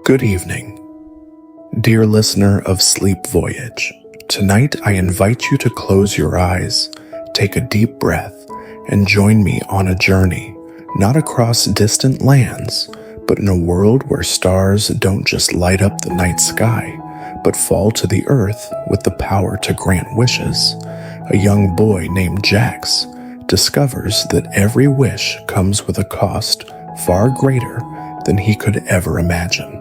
Good evening, dear listener of Sleep Voyage. Tonight I invite you to close your eyes, take a deep breath, and join me on a journey, not across distant lands, but in a world where stars don't just light up the night sky, but fall to the earth with the power to grant wishes. A young boy named Jax discovers that every wish comes with a cost far greater than he could ever imagine.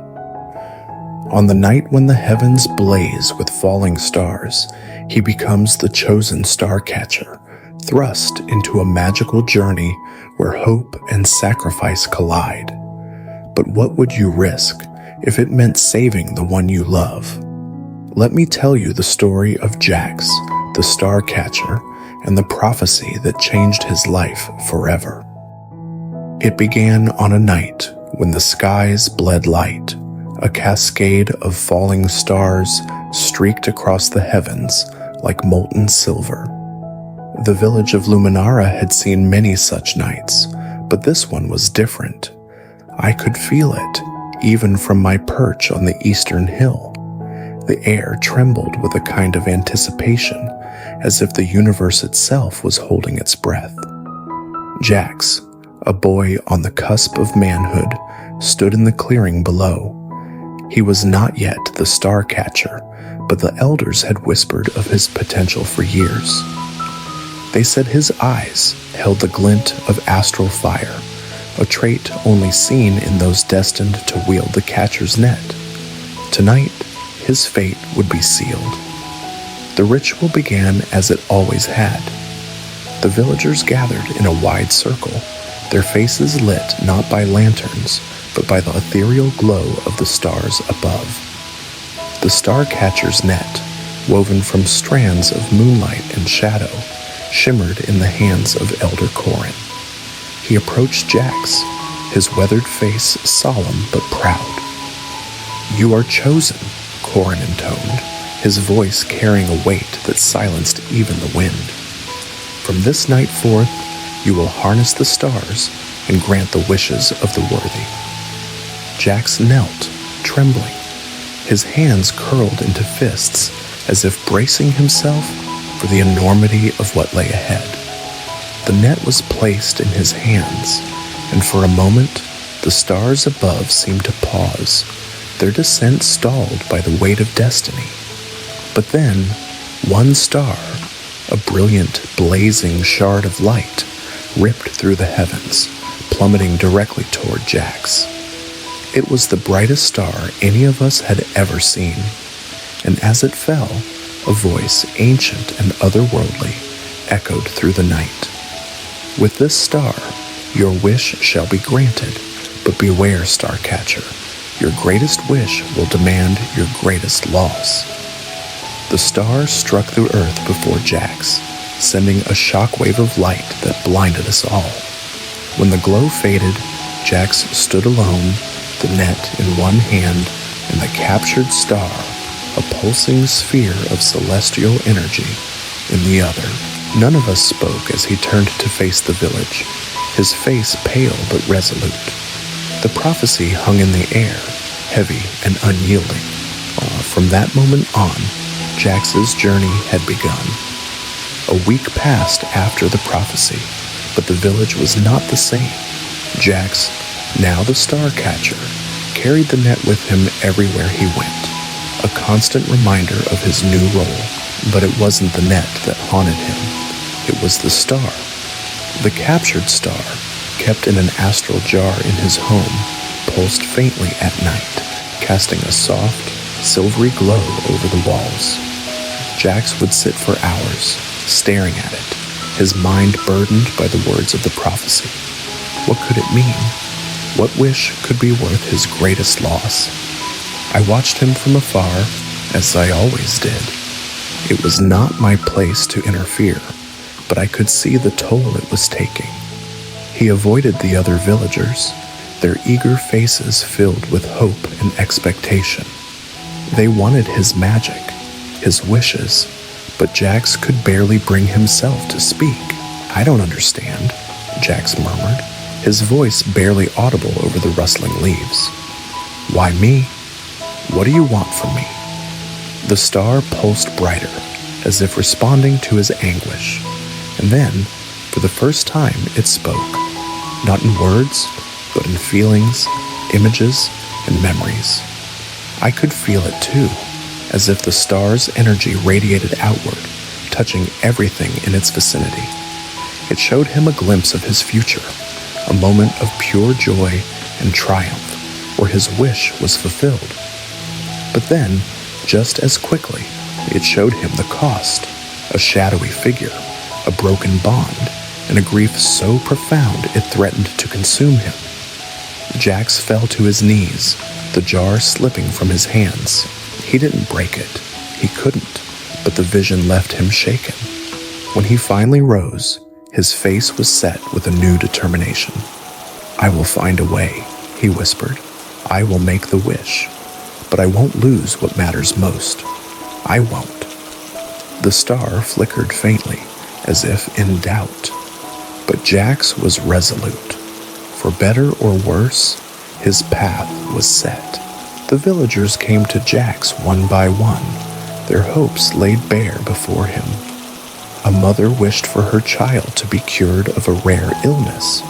On the night when the heavens blaze with falling stars, he becomes the chosen Starcatcher, thrust into a magical journey where hope and sacrifice collide. But what would you risk if it meant saving the one you love? Let me tell you the story of Jax, the Starcatcher, and the prophecy that changed his life forever. It began on a night when the skies bled light. A cascade of falling stars streaked across the heavens like molten silver. The village of Luminara had seen many such nights, but this one was different. I could feel it, even from my perch on the eastern hill. The air trembled with a kind of anticipation, as if the universe itself was holding its breath. Jax, a boy on the cusp of manhood, stood in the clearing below. He was not yet the Starcatcher, but the elders had whispered of his potential for years. They said his eyes held the glint of astral fire, a trait only seen in those destined to wield the catcher's net. Tonight, his fate would be sealed. The ritual began as it always had. The villagers gathered in a wide circle, their faces lit not by lanterns, but by the ethereal glow of the stars above. The Starcatcher's net, woven from strands of moonlight and shadow, shimmered in the hands of Elder Corin. He approached Jax, his weathered face solemn but proud. "You are chosen," Corin intoned, his voice carrying a weight that silenced even the wind. "From this night forth, you will harness the stars and grant the wishes of the worthy." Jax knelt, trembling, his hands curled into fists as if bracing himself for the enormity of what lay ahead. The net was placed in his hands, and for a moment, the stars above seemed to pause, their descent stalled by the weight of destiny. But then, one star, a brilliant, blazing shard of light, ripped through the heavens, plummeting directly toward Jax. It was the brightest star any of us had ever seen, and as it fell, a voice ancient and otherworldly echoed through the night. "With this star, your wish shall be granted, but beware, Starcatcher. Your greatest wish will demand your greatest loss." The star struck the earth before Jax, sending a shockwave of light that blinded us all. When the glow faded, Jax stood alone, the net in one hand and the captured star, a pulsing sphere of celestial energy, in the other. None of us spoke as he turned to face the village, his face pale but resolute. The prophecy hung in the air, heavy and unyielding. From that moment on, Jax's journey had begun. A week passed after the prophecy, but the village was not the same. Jax, now the Starcatcher, carried the net with him everywhere he went, a constant reminder of his new role. But it wasn't the net that haunted him. It was the star. The captured star, kept in an astral jar in his home, pulsed faintly at night, casting a soft, silvery glow over the walls. Jax would sit for hours, staring at it, his mind burdened by the words of the prophecy. What could it mean? What wish could be worth his greatest loss? I watched him from afar, as I always did. It was not my place to interfere, but I could see the toll it was taking. He avoided the other villagers, their eager faces filled with hope and expectation. They wanted his magic, his wishes, but Jax could barely bring himself to speak. "I don't understand," Jax murmured, his voice barely audible over the rustling leaves. Why me? What do you want from me? The star pulsed brighter, as if responding to his anguish. And then, for the first time, it spoke, not in words, but in feelings, images, and memories. I could feel it too, as if the star's energy radiated outward, touching everything in its vicinity. It showed him a glimpse of his future, a moment of pure joy and triumph, where his wish was fulfilled. But then, just as quickly, it showed him the cost, a shadowy figure, a broken bond, and a grief so profound it threatened to consume him. Jax fell to his knees, the jar slipping from his hands. He didn't break it. He couldn't, but the vision left him shaken. When he finally rose, his face was set with a new determination. "I will find a way," he whispered. "I will make the wish. But I won't lose what matters most. I won't." The star flickered faintly, as if in doubt. But Jax was resolute. For better or worse, his path was set. The villagers came to Jax one by one, their hopes laid bare before him. A mother wished for her child to be cured of a rare illness.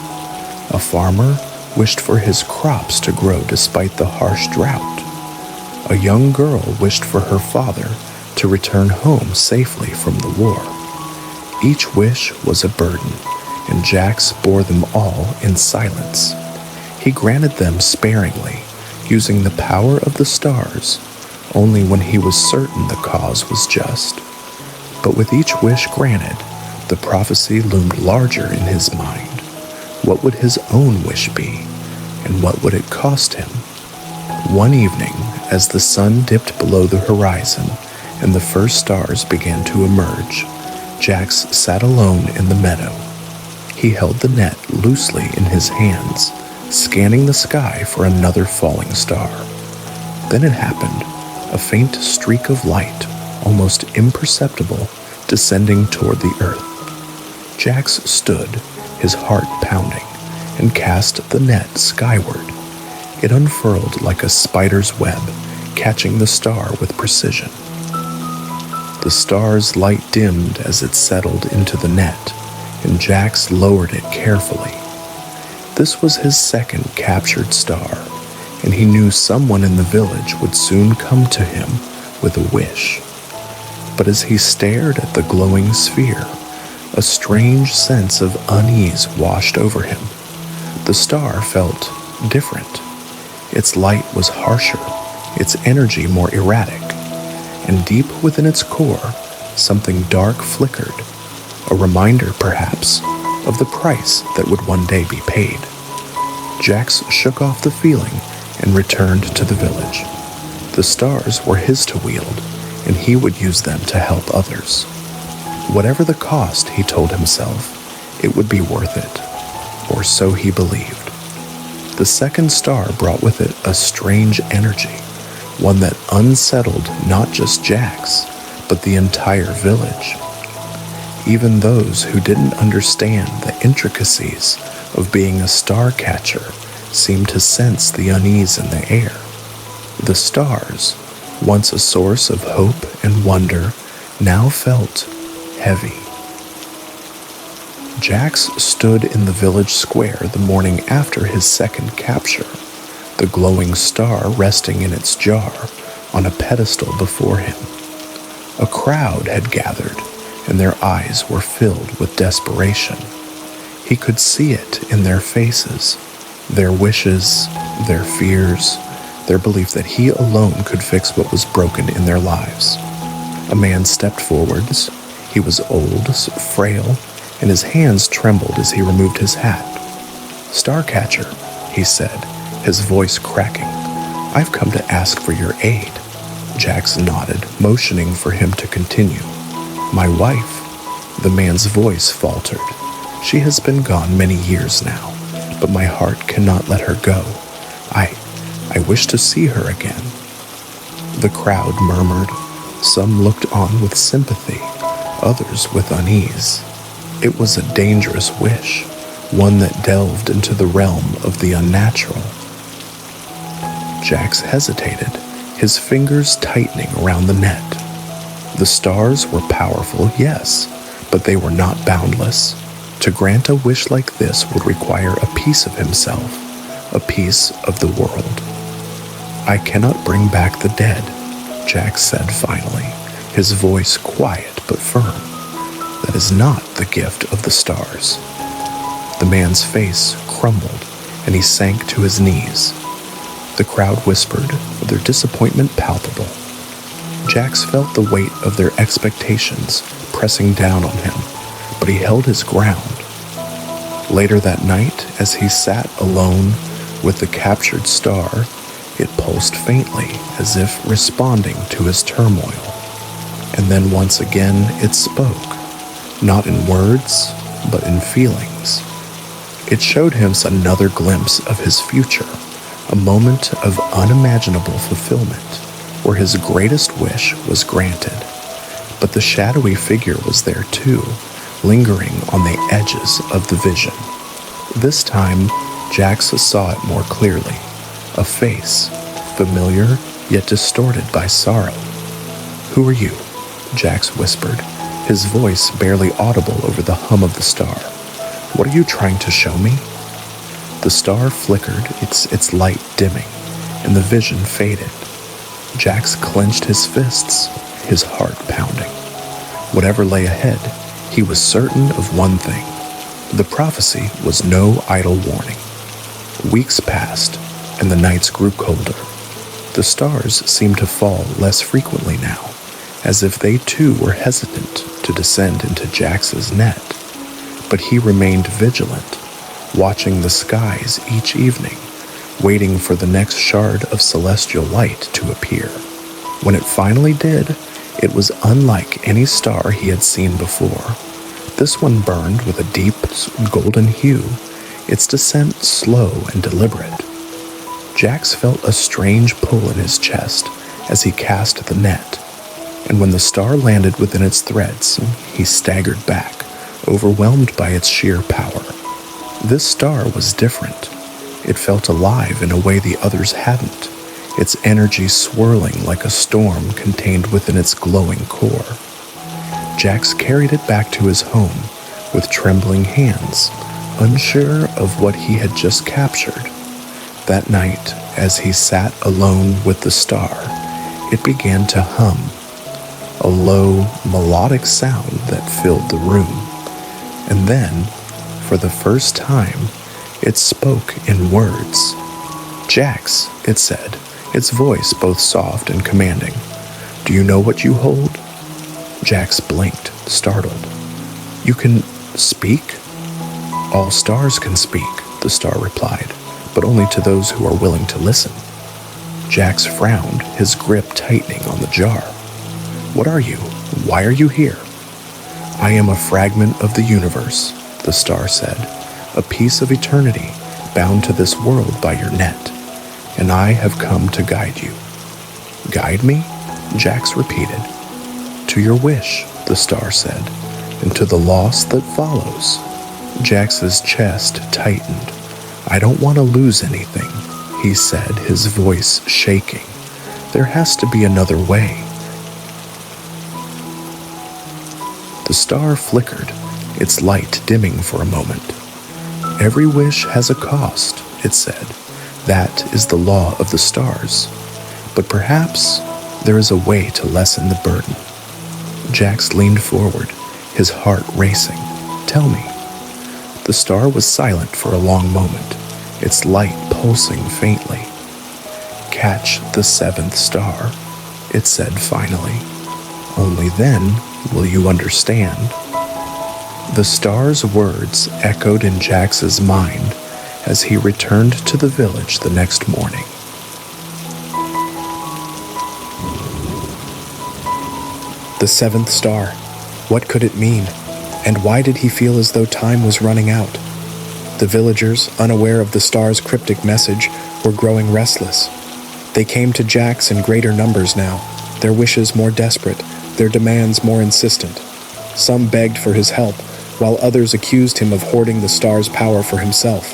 A farmer wished for his crops to grow despite the harsh drought. A young girl wished for her father to return home safely from the war. Each wish was a burden, and Jax bore them all in silence. He granted them sparingly, using the power of the stars, only when he was certain the cause was just. But with each wish granted, the prophecy loomed larger in his mind. What would his own wish be, and what would it cost him? One evening, as the sun dipped below the horizon and the first stars began to emerge, Jax sat alone in the meadow. He held the net loosely in his hands, scanning the sky for another falling star. Then it happened, a faint streak of light, almost imperceptible, descending toward the earth. Jax stood, his heart pounding, and cast the net skyward. It unfurled like a spider's web, catching the star with precision. The star's light dimmed as it settled into the net, and Jax lowered it carefully. This was his second captured star, and he knew someone in the village would soon come to him with a wish. But as he stared at the glowing sphere, a strange sense of unease washed over him. The star felt different. Its light was harsher, its energy more erratic, and deep within its core, something dark flickered, a reminder, perhaps, of the price that would one day be paid. Jax shook off the feeling and returned to the village. The stars were his to wield, and he would use them to help others. Whatever the cost, he told himself, it would be worth it, or so he believed. The second star brought with it a strange energy, one that unsettled not just Jax, but the entire village. Even those who didn't understand the intricacies of being a starcatcher seemed to sense the unease in the air. The stars, once a source of hope and wonder, now felt heavy. Jax stood in the village square the morning after his second capture, the glowing star resting in its jar on a pedestal before him. A crowd had gathered, and their eyes were filled with desperation. He could see it in their faces, their wishes, their fears, their belief that he alone could fix what was broken in their lives. A man stepped forwards. He was old, frail, and his hands trembled as he removed his hat. "Starcatcher," he said, his voice cracking, "I've come to ask for your aid." Jax nodded, motioning for him to continue. "My wife," the man's voice faltered. "She has been gone many years now, but my heart cannot let her go. I wish to see her again." The crowd murmured. Some looked on with sympathy, others with unease. It was a dangerous wish, one that delved into the realm of the unnatural. Jax hesitated, his fingers tightening around the net. The stars were powerful, yes, but they were not boundless. To grant a wish like this would require a piece of himself, a piece of the world. "I cannot bring back the dead," Jax said finally, his voice quiet but firm. "That is not the gift of the stars." The man's face crumbled, and he sank to his knees. The crowd whispered, their disappointment palpable. Jax felt the weight of their expectations pressing down on him, but he held his ground. Later that night, as he sat alone with the captured star, it pulsed faintly as if responding to his turmoil. And then once again it spoke, not in words, but in feelings. It showed him another glimpse of his future, a moment of unimaginable fulfillment, where his greatest wish was granted. But the shadowy figure was there too, lingering on the edges of the vision. This time, Jax saw it more clearly, a face, familiar yet distorted by sorrow. "Who are you?" Jax whispered, his voice barely audible over the hum of the star. "What are you trying to show me?" The star flickered, its light dimming, and the vision faded. Jax clenched his fists, his heart pounding. Whatever lay ahead, he was certain of one thing. The prophecy was no idle warning. Weeks passed, and the nights grew colder. The stars seemed to fall less frequently now, as if they too were hesitant to descend into Jax's net. But he remained vigilant, watching the skies each evening, waiting for the next shard of celestial light to appear. When it finally did, it was unlike any star he had seen before. This one burned with a deep golden hue, its descent slow and deliberate. Jax felt a strange pull in his chest as he cast the net, and when the star landed within its threads, he staggered back, overwhelmed by its sheer power. This star was different. It felt alive in a way the others hadn't, its energy swirling like a storm contained within its glowing core. Jax carried it back to his home with trembling hands, unsure of what he had just captured. That night, as he sat alone with the star, it began to hum, a low, melodic sound that filled the room. And then, for the first time, it spoke in words. "Jax," it said, its voice both soft and commanding. "Do you know what you hold?" Jax blinked, startled. "You can speak?" "All stars can speak," the star replied, "but only to those who are willing to listen." Jax frowned, his grip tightening on the jar. "What are you? Why are you here?" "I am a fragment of the universe," the star said, "a piece of eternity bound to this world by your net, and I have come to guide you." "Guide me?" Jax repeated. "To your wish," the star said, "and to the loss that follows." Jax's chest tightened. "I don't want to lose anything," he said, his voice shaking. "There has to be another way." The star flickered, its light dimming for a moment. "Every wish has a cost," it said. "That is the law of the stars. But perhaps there is a way to lessen the burden." Jax leaned forward, his heart racing. "Tell me." The star was silent for a long moment, its light pulsing faintly. "Catch the seventh star," it said finally. "Only then will you understand." The star's words echoed in Jax's mind as he returned to the village the next morning. The seventh star. What could it mean? And why did he feel as though time was running out? The villagers, unaware of the star's cryptic message, were growing restless. They came to Jax in greater numbers now, their wishes more desperate, their demands more insistent. Some begged for his help, while others accused him of hoarding the star's power for himself.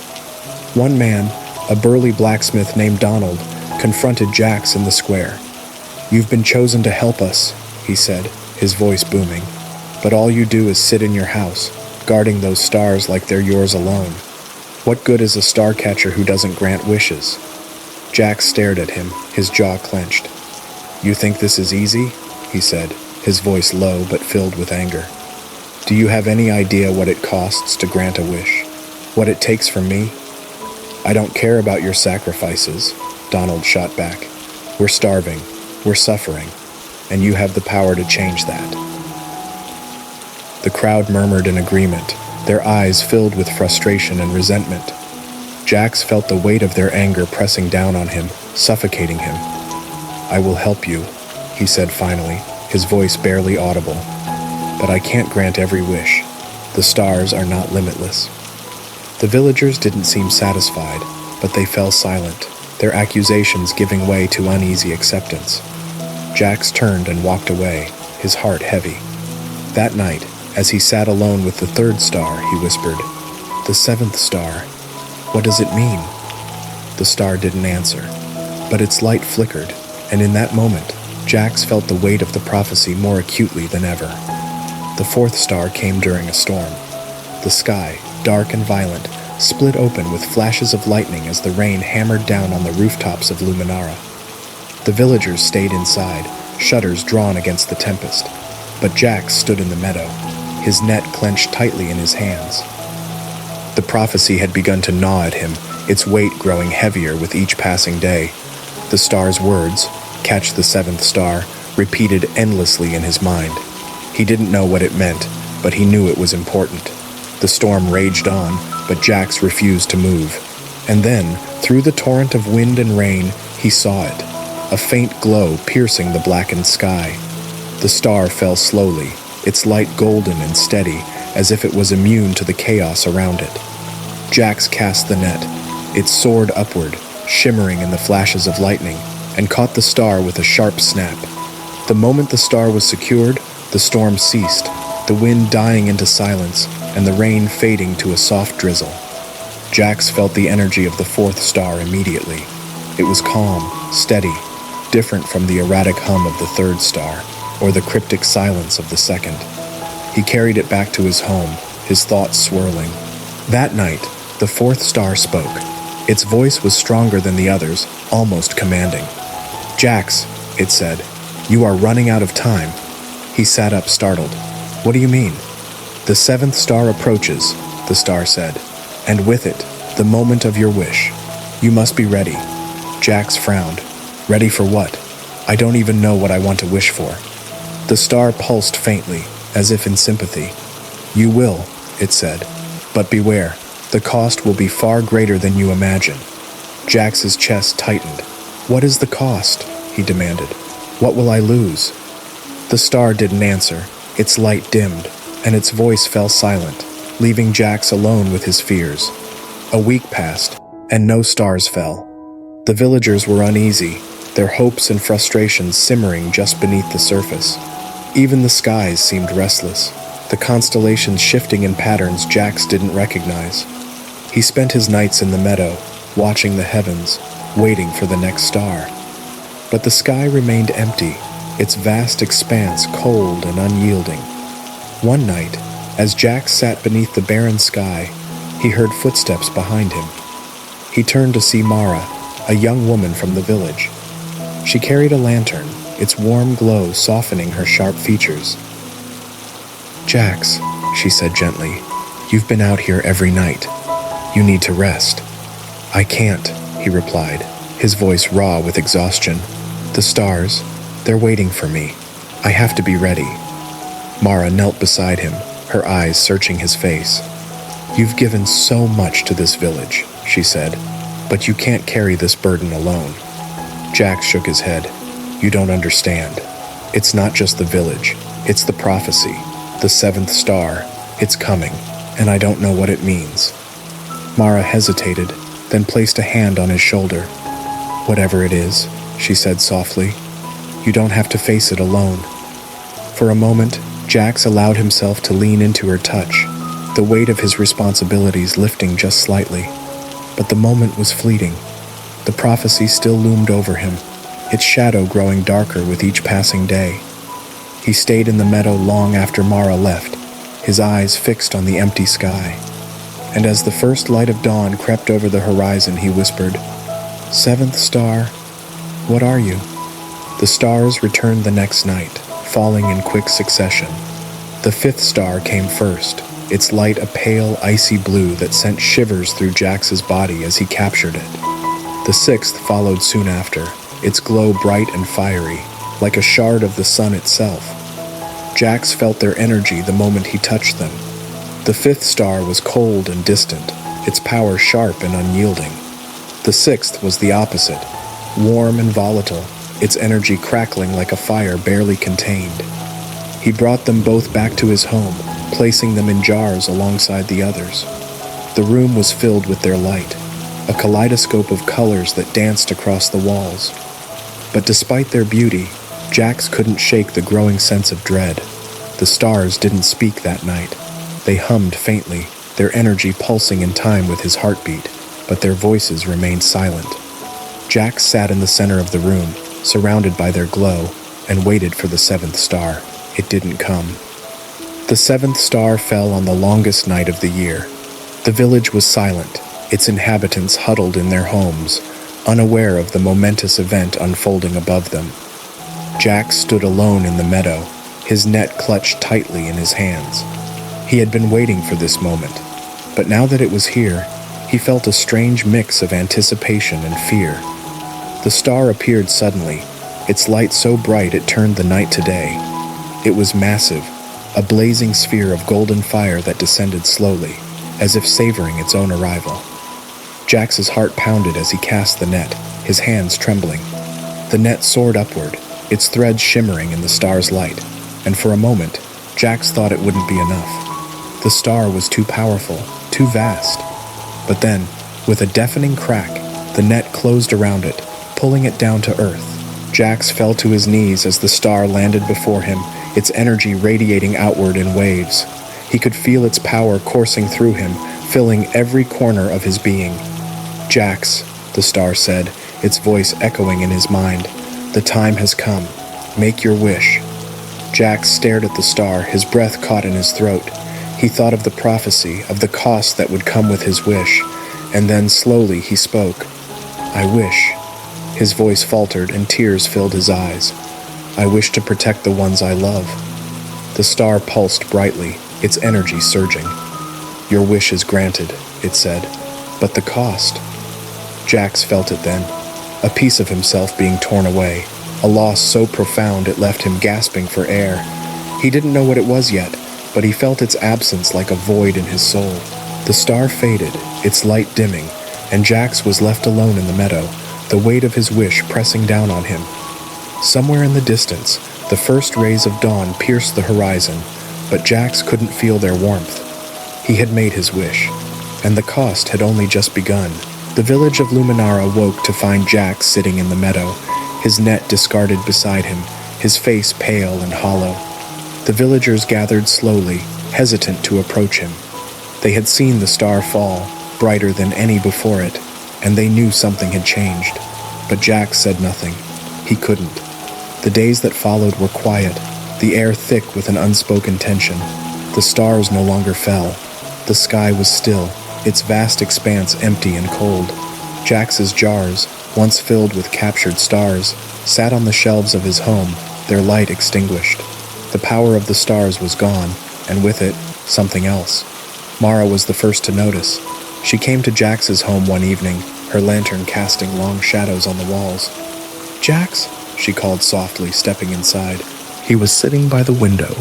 One man, a burly blacksmith named Donald, confronted Jax in the square. "You've been chosen to help us," he said, his voice booming. "But all you do is sit in your house, guarding those stars like they're yours alone. What good is a starcatcher who doesn't grant wishes?" Jax stared at him, his jaw clenched. "You think this is easy?" he said, his voice low but filled with anger. "Do you have any idea what it costs to grant a wish? What it takes from me?" "I don't care about your sacrifices," Donald shot back. "We're starving, we're suffering, and you have the power to change that." The crowd murmured in agreement, their eyes filled with frustration and resentment. Jax felt the weight of their anger pressing down on him, suffocating him. "I will help you," he said finally, his voice barely audible. "But I can't grant every wish. The stars are not limitless." The villagers didn't seem satisfied, but they fell silent, their accusations giving way to uneasy acceptance. Jax turned and walked away, his heart heavy. That night, as he sat alone with the third star, he whispered, "The seventh star. What does it mean?" The star didn't answer, but its light flickered, and in that moment, Jax felt the weight of the prophecy more acutely than ever. The fourth star came during a storm. The sky, dark and violent, split open with flashes of lightning as the rain hammered down on the rooftops of Luminara. The villagers stayed inside, shutters drawn against the tempest, but Jax stood in the meadow, his net clenched tightly in his hands. The prophecy had begun to gnaw at him, its weight growing heavier with each passing day. The star's words, "Catch the seventh star," repeated endlessly in his mind. He didn't know what it meant, but he knew it was important. The storm raged on, but Jax refused to move. And then, through the torrent of wind and rain, he saw it, a faint glow piercing the blackened sky. The star fell slowly, its light golden and steady, as if it was immune to the chaos around it. Jax cast the net. It soared upward, shimmering in the flashes of lightning, and caught the star with a sharp snap. The moment the star was secured, the storm ceased, the wind dying into silence, and the rain fading to a soft drizzle. Jax felt the energy of the fourth star immediately. It was calm, steady, different from the erratic hum of the third star, or the cryptic silence of the second. He carried it back to his home, his thoughts swirling. That night, the fourth star spoke. Its voice was stronger than the others, almost commanding. "Jax," it said, "you are running out of time." He sat up startled. "What do you mean?" "The seventh star approaches," the star said, "and with it, the moment of your wish. You must be ready." Jax frowned. "Ready for what? I don't even know what I want to wish for." The star pulsed faintly, as if in sympathy. "You will," it said, "but beware, the cost will be far greater than you imagine." Jax's chest tightened. "What is the cost?" he demanded. "What will I lose?" The star didn't answer. Its light dimmed, and its voice fell silent, leaving Jax alone with his fears. A week passed, and no stars fell. The villagers were uneasy, their hopes and frustrations simmering just beneath the surface. Even the skies seemed restless, the constellations shifting in patterns Jax didn't recognize. He spent his nights in the meadow, watching the heavens, waiting for the next star. But the sky remained empty, its vast expanse cold and unyielding. One night, as Jax sat beneath the barren sky, he heard footsteps behind him. He turned to see Mara, a young woman from the village. She carried a lantern, its warm glow softening her sharp features. "Jax," she said gently, "you've been out here every night. You need to rest." "I can't," he replied, his voice raw with exhaustion. "The stars, they're waiting for me. I have to be ready." Mara knelt beside him, her eyes searching his face. "You've given so much to this village," she said, "but you can't carry this burden alone." Jax shook his head. "You don't understand. It's not just the village. It's the prophecy. The seventh star. It's coming, and I don't know what it means." Mara hesitated, then placed a hand on his shoulder. "Whatever it is," she said softly, "you don't have to face it alone." For a moment, Jax allowed himself to lean into her touch, the weight of his responsibilities lifting just slightly. But the moment was fleeting. The prophecy still loomed over him, its shadow growing darker with each passing day. He stayed in the meadow long after Mara left, his eyes fixed on the empty sky. And as the first light of dawn crept over the horizon, he whispered, "Seventh star, what are you?" The stars returned the next night, falling in quick succession. The fifth star came first, its light a pale, icy blue that sent shivers through Jax's body as he captured it. The sixth followed soon after, its glow bright and fiery, like a shard of the sun itself. Jax felt their energy the moment he touched them. The fifth star was cold and distant, its power sharp and unyielding. The sixth was the opposite, warm and volatile, its energy crackling like a fire barely contained. He brought them both back to his home, placing them in jars alongside the others. The room was filled with their light, a kaleidoscope of colors that danced across the walls. But despite their beauty, Jax couldn't shake the growing sense of dread. The stars didn't speak that night. They hummed faintly, their energy pulsing in time with his heartbeat, but their voices remained silent. Jax sat in the center of the room, surrounded by their glow, and waited for the seventh star. It didn't come. The seventh star fell on the longest night of the year. The village was silent, its inhabitants huddled in their homes, unaware of the momentous event unfolding above them. Jax stood alone in the meadow, his net clutched tightly in his hands. He had been waiting for this moment, but now that it was here, he felt a strange mix of anticipation and fear. The star appeared suddenly, its light so bright it turned the night to day. It was massive, a blazing sphere of golden fire that descended slowly, as if savoring its own arrival. Jax's heart pounded as he cast the net, his hands trembling. The net soared upward, its threads shimmering in the star's light, and for a moment, Jax thought it wouldn't be enough. The star was too powerful, too vast. But then, with a deafening crack, the net closed around it, pulling it down to earth. Jax fell to his knees as the star landed before him, its energy radiating outward in waves. He could feel its power coursing through him, filling every corner of his being. "Jax," the star said, its voice echoing in his mind, "the time has come. Make your wish." Jax stared at the star, his breath caught in his throat. He thought of the prophecy, of the cost that would come with his wish, and then slowly he spoke. "I wish." His voice faltered and tears filled his eyes. "I wish to protect the ones I love." The star pulsed brightly, its energy surging. "Your wish is granted," it said, "but the cost." Jax felt it then, a piece of himself being torn away, a loss so profound it left him gasping for air. He didn't know what it was yet, but he felt its absence like a void in his soul. The star faded, its light dimming, and Jax was left alone in the meadow, the weight of his wish pressing down on him. Somewhere in the distance, the first rays of dawn pierced the horizon, but Jax couldn't feel their warmth. He had made his wish, and the cost had only just begun. The village of Luminara woke to find Jax sitting in the meadow, his net discarded beside him, his face pale and hollow. The villagers gathered slowly, hesitant to approach him. They had seen the star fall, brighter than any before it, and they knew something had changed. But Jax said nothing. He couldn't. The days that followed were quiet, the air thick with an unspoken tension. The stars no longer fell. The sky was still, its vast expanse empty and cold. Jax's jars, once filled with captured stars, sat on the shelves of his home, their light extinguished. The power of the stars was gone, and with it, something else. Mara was the first to notice. She came to Jax's home one evening, her lantern casting long shadows on the walls. "Jax," she called softly, stepping inside. He was sitting by the window,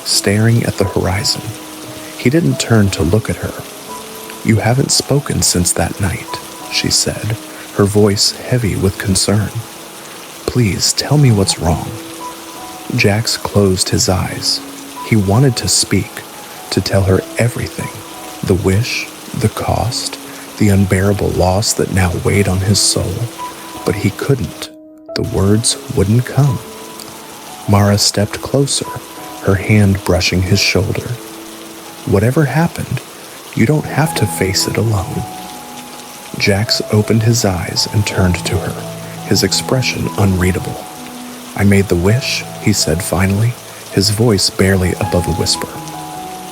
staring at the horizon. He didn't turn to look at her. "You haven't spoken since that night," she said, her voice heavy with concern. "Please tell me what's wrong." Jax closed his eyes. He wanted to speak, to tell her everything. The wish, the cost, the unbearable loss that now weighed on his soul. But he couldn't. The words wouldn't come. Mara stepped closer, her hand brushing his shoulder. "Whatever happened, you don't have to face it alone." Jax opened his eyes and turned to her, his expression unreadable. "I made the wish," he said finally, his voice barely above a whisper.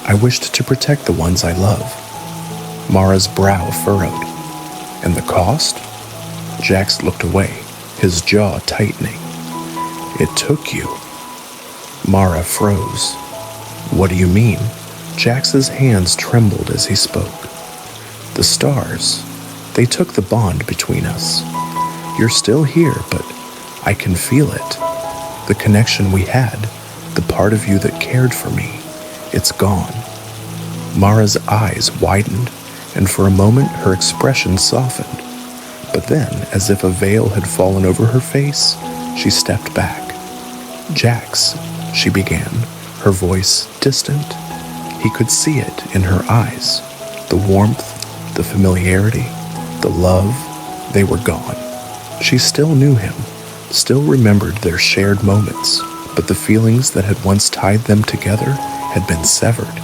"I wished to protect the ones I love." Mara's brow furrowed. "And the cost?" Jax looked away, his jaw tightening. "It took you." Mara froze. "What do you mean?" Jax's hands trembled as he spoke. "The stars, they took the bond between us. You're still here, but I can feel it. The connection we had, the part of you that cared for me, it's gone." Mara's eyes widened, and for a moment her expression softened. But then, as if a veil had fallen over her face, she stepped back. "Jax," she began, her voice distant. He could see it in her eyes. The warmth, the familiarity, the love, they were gone. She still knew him, still remembered their shared moments, but the feelings that had once tied them together had been severed.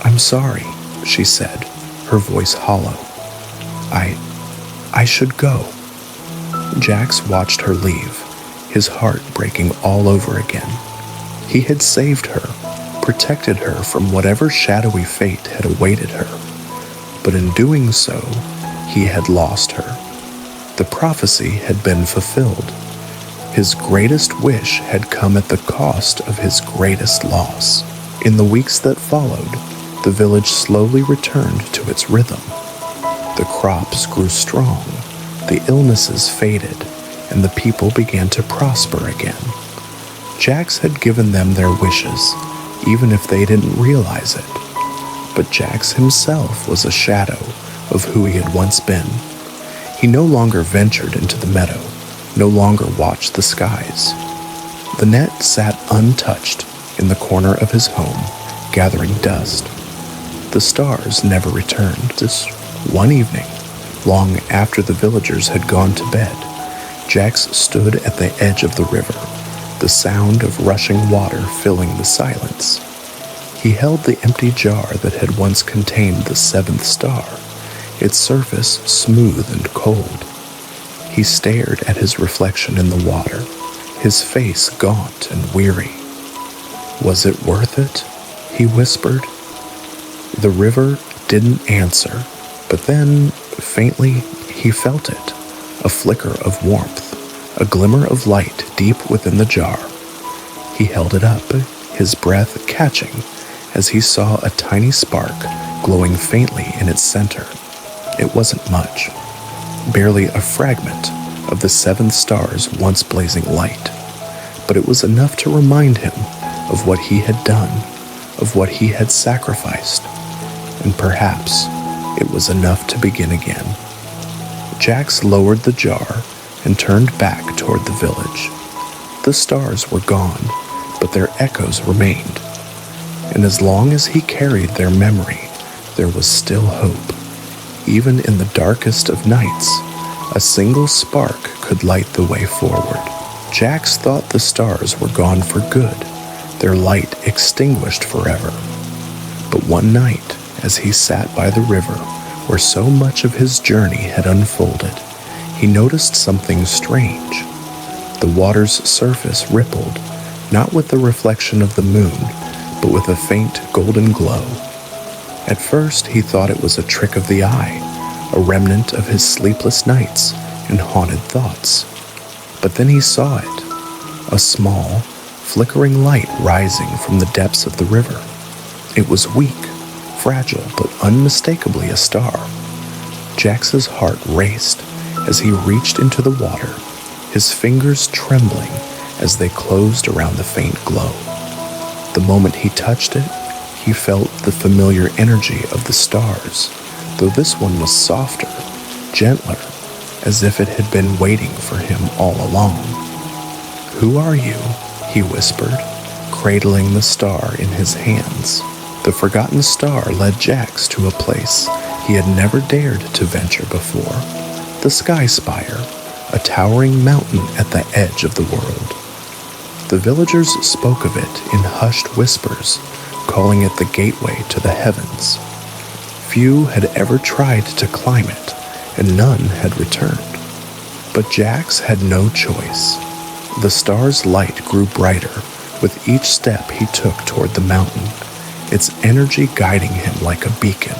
"I'm sorry," she said, her voice hollow. I should go." Jax watched her leave, his heart breaking all over again. He had saved her, protected her from whatever shadowy fate had awaited her. But in doing so, he had lost her. The prophecy had been fulfilled. His greatest wish had come at the cost of his greatest loss. In the weeks that followed, the village slowly returned to its rhythm. The crops grew strong, the illnesses faded, and the people began to prosper again. Jax had given them their wishes, even if they didn't realize it. But Jax himself was a shadow of who he had once been. He no longer ventured into the meadow, no longer watched the skies. The net sat untouched in the corner of his home, gathering dust. The stars never returned. This one evening, long after the villagers had gone to bed, Jax stood at the edge of the river, the sound of rushing water filling the silence. He held the empty jar that had once contained the seventh star, its surface smooth and cold. He stared at his reflection in the water, his face gaunt and weary. "Was it worth it?" he whispered. The river didn't answer, but then, faintly, he felt it, a flicker of warmth, a glimmer of light deep within the jar. He held it up, his breath catching, as he saw a tiny spark glowing faintly in its center. It wasn't much, barely a fragment of the seventh star's once blazing light, but it was enough to remind him of what he had done, of what he had sacrificed, and perhaps it was enough to begin again. Jax lowered the jar and turned back toward the village. The stars were gone, but their echoes remained, and as long as he carried their memory, there was still hope. Even in the darkest of nights, a single spark could light the way forward. Jax thought the stars were gone for good, their light extinguished forever. But one night, as he sat by the river, where so much of his journey had unfolded, he noticed something strange. The water's surface rippled, not with the reflection of the moon, but with a faint golden glow. At first, he thought it was a trick of the eye, a remnant of his sleepless nights and haunted thoughts. But then he saw it, a small, flickering light rising from the depths of the river. It was weak, fragile, but unmistakably a star. Jax's heart raced as he reached into the water, his fingers trembling as they closed around the faint glow. The moment he touched it, he felt the familiar energy of the stars, though this one was softer, gentler, as if it had been waiting for him all along. "Who are you?" he whispered, cradling the star in his hands. The forgotten star led Jax to a place he had never dared to venture before. The Sky Spire, a towering mountain at the edge of the world. The villagers spoke of it in hushed whispers, calling it the gateway to the heavens. Few had ever tried to climb it, and none had returned. But Jax had no choice. The star's light grew brighter with each step he took toward the mountain, its energy guiding him like a beacon.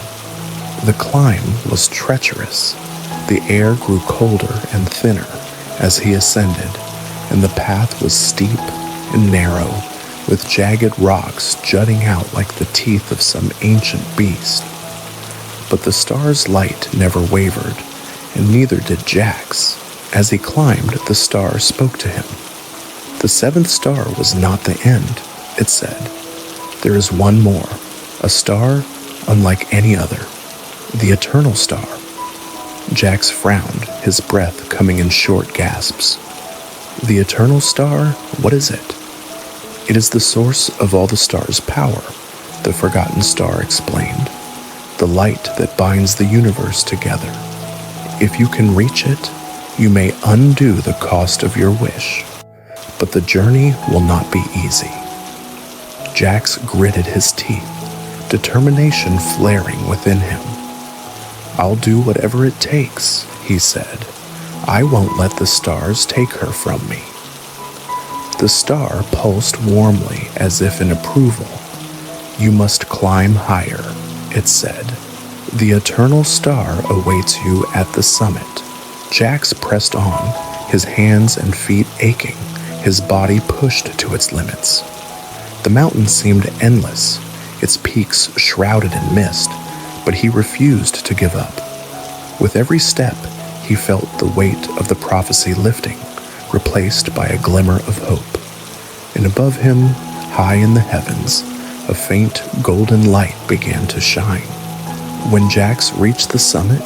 The climb was treacherous. The air grew colder and thinner as he ascended, and the path was steep and narrow, with jagged rocks jutting out like the teeth of some ancient beast. But the star's light never wavered, and neither did Jax. As he climbed, the star spoke to him. The seventh star was not the end, it said. There is one more, a star unlike any other, the eternal star. Jax frowned, his breath coming in short gasps. The eternal star, what is it? It is the source of all the stars' power, the forgotten star explained. The light that binds the universe together. If you can reach it, you may undo the cost of your wish, but the journey will not be easy. Jax gritted his teeth, determination flaring within him. I'll do whatever it takes, he said. I won't let the stars take her from me. The star pulsed warmly as if in approval. You must climb higher, it said. The eternal star awaits you at the summit. Jax pressed on, his hands and feet aching, his body pushed to its limits. The mountain seemed endless, its peaks shrouded in mist, but he refused to give up. With every step, he felt the weight of the prophecy lifting, replaced by a glimmer of hope. And above him, high in the heavens, a faint golden light began to shine. When Jax reached the summit,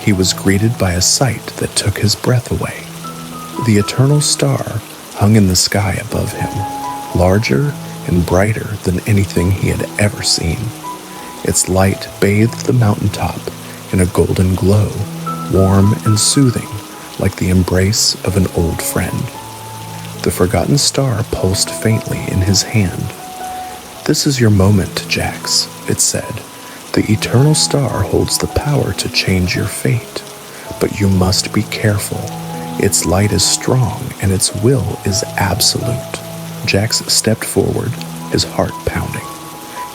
he was greeted by a sight that took his breath away. The eternal star hung in the sky above him, larger and brighter than anything he had ever seen. Its light bathed the mountaintop in a golden glow, warm and soothing, like the embrace of an old friend. The forgotten star pulsed faintly in his hand. This is your moment, Jax, it said. The eternal star holds the power to change your fate, but you must be careful. Its light is strong and its will is absolute. Jax stepped forward, his heart pounding.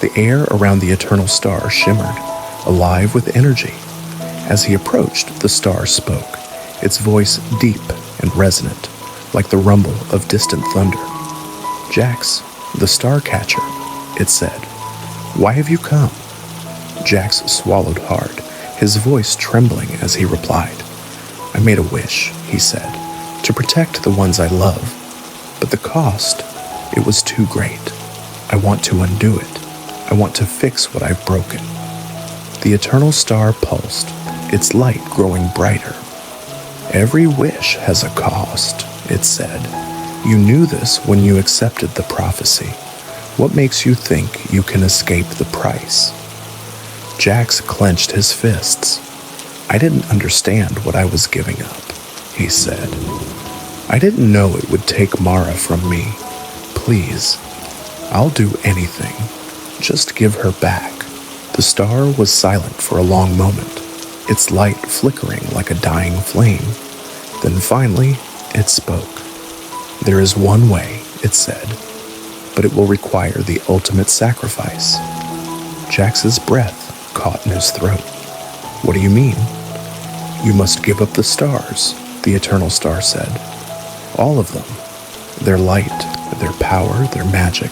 The air around the eternal star shimmered, alive with energy. As he approached, the star spoke, its voice deep and resonant, like the rumble of distant thunder. Jax, the Starcatcher, it said. Why have you come? Jax swallowed hard, his voice trembling as he replied. I made a wish, he said, to protect the ones I love. But the cost, it was too great. I want to undo it. I want to fix what I've broken. The eternal star pulsed, its light growing brighter. Every wish has a cost, it said. You knew this when you accepted the prophecy. What makes you think you can escape the price? Jax clenched his fists. I didn't understand what I was giving up, he said. I didn't know it would take Mara from me. Please, I'll do anything. Just give her back. The star was silent for a long moment, its light flickering like a dying flame. Then finally, it spoke. There is one way, it said, but it will require the ultimate sacrifice. Jax's breath caught in his throat. What do you mean? You must give up the stars, the eternal star said. All of them. Their light, their power, their magic.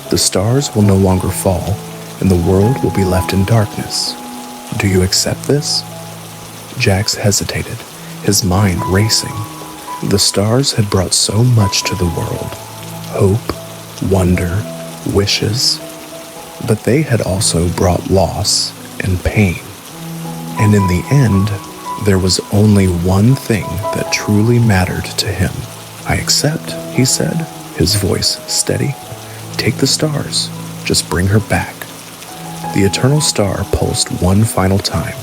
The stars will no longer fall, and the world will be left in darkness. Do you accept this? Jax hesitated, his mind racing. The stars had brought so much to the world. Hope, wonder, wishes. But they had also brought loss and pain. And in the end, there was only one thing that truly mattered to him. I accept, he said, his voice steady. Take the stars. Just bring her back. The eternal star pulsed one final time,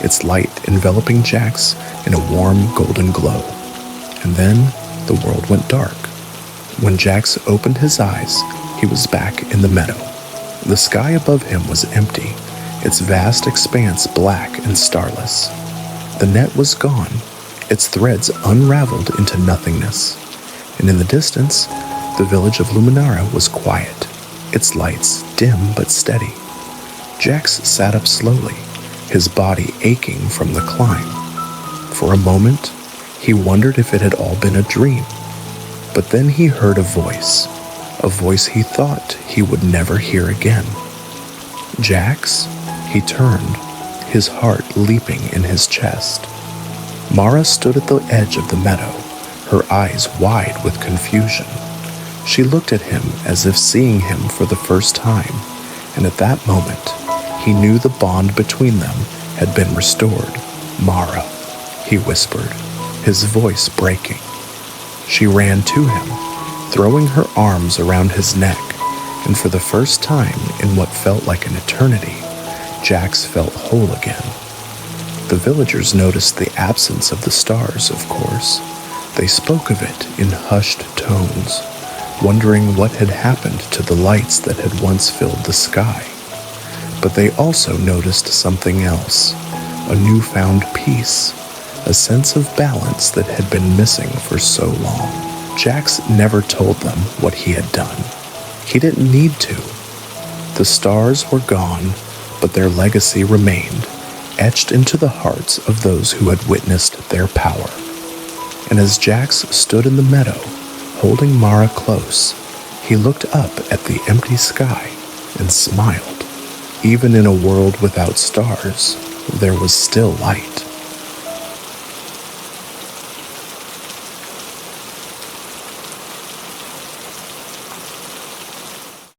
its light enveloping Jax in a warm golden glow. And then the world went dark. When Jax opened his eyes, he was back in the meadow. The sky above him was empty, its vast expanse black and starless. The net was gone, its threads unraveled into nothingness, and in the distance, the village of Luminara was quiet, its lights dim but steady. Jax sat up slowly, his body aching from the climb. For a moment, he wondered if it had all been a dream, but then he heard a voice he thought he would never hear again. Jax? He turned, his heart leaping in his chest. Mara stood at the edge of the meadow, her eyes wide with confusion. She looked at him as if seeing him for the first time, and at that moment, he knew the bond between them had been restored. "Mara," he whispered, his voice breaking. She ran to him, throwing her arms around his neck, and for the first time in what felt like an eternity, Jax felt whole again. The villagers noticed the absence of the stars, of course. They spoke of it in hushed tones, wondering what had happened to the lights that had once filled the sky. But they also noticed something else, a newfound peace, a sense of balance that had been missing for so long. Jax never told them what he had done. He didn't need to. The stars were gone, but their legacy remained, etched into the hearts of those who had witnessed their power. And as Jax stood in the meadow, holding Mara close, he looked up at the empty sky and smiled. Even in a world without stars, there was still light.